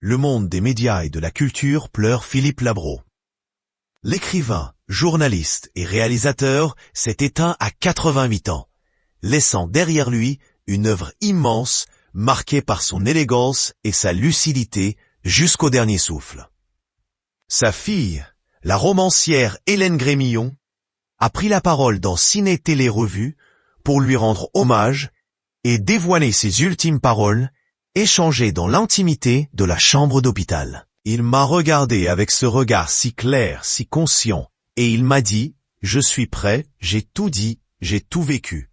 le monde des médias et de la culture pleure Philippe Labro. L'écrivain, journaliste et réalisateur s'est éteint à 88 ans, laissant derrière lui une œuvre immense, marquée par son élégance et sa lucidité jusqu'au dernier souffle. Sa fille, la romancière Hélène Grémillon, a pris la parole dans Ciné Télé Revue pour lui rendre hommage et dévoiler ses ultimes paroles, échangées dans l'intimité de la chambre d'hôpital. Il m'a regardé avec ce regard si clair, si conscient, et il m'a dit « Je suis prêt, j'ai tout dit, j'ai tout vécu »,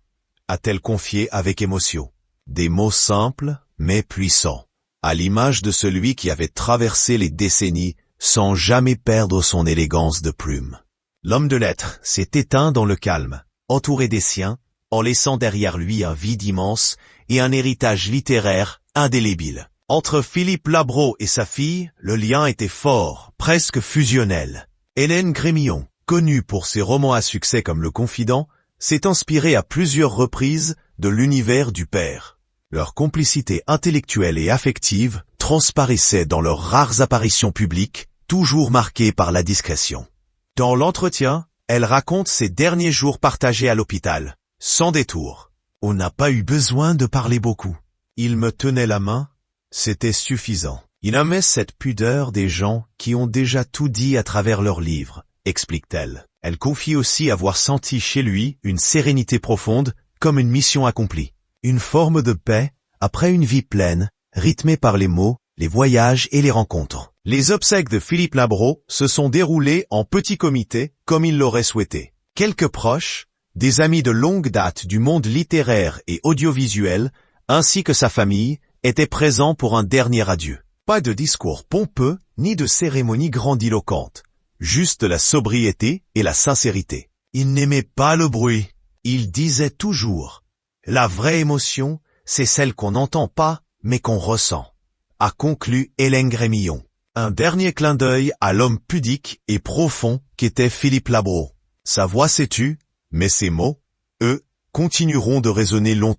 a-t-elle confié avec émotion. Des mots simples, mais puissants, à l'image de celui qui avait traversé les décennies sans jamais perdre son élégance de plume. L'homme de lettres s'est éteint dans le calme, entouré des siens, en laissant derrière lui un vide immense et un héritage littéraire indélébile. Entre Philippe Labro et sa fille, le lien était fort, presque fusionnel. Hélène Grémillon, connue pour ses romans à succès comme Le Confident, s'est inspirée à plusieurs reprises de l'univers du père. Leur complicité intellectuelle et affective transparaissait dans leurs rares apparitions publiques, toujours marquées par la discrétion. Dans l'entretien, elle raconte ses derniers jours partagés à l'hôpital, sans détour. On n'a pas eu besoin de parler beaucoup. Il me tenait la main, c'était suffisant. Il aimait cette pudeur des gens qui ont déjà tout dit à travers leurs livres, explique-t-elle. Elle confie aussi avoir senti chez lui une sérénité profonde, comme une mission accomplie. Une forme de paix, après une vie pleine, rythmée par les mots, les voyages et les rencontres. Les obsèques de Philippe Labro se sont déroulées en petit comité, comme il l'aurait souhaité. Quelques proches, des amis de longue date du monde littéraire et audiovisuel, ainsi que sa famille, étaient présents pour un dernier adieu. Pas de discours pompeux, ni de cérémonie grandiloquente. Juste la sobriété et la sincérité. Il n'aimait pas le bruit. Il disait toujours « La vraie émotion, c'est celle qu'on n'entend pas, mais qu'on ressent », a conclu Hélène Grémillon. Un dernier clin d'œil à l'homme pudique et profond qu'était Philippe Labro. Sa voix s'est tue, mais ses mots, eux, continueront de résonner longtemps.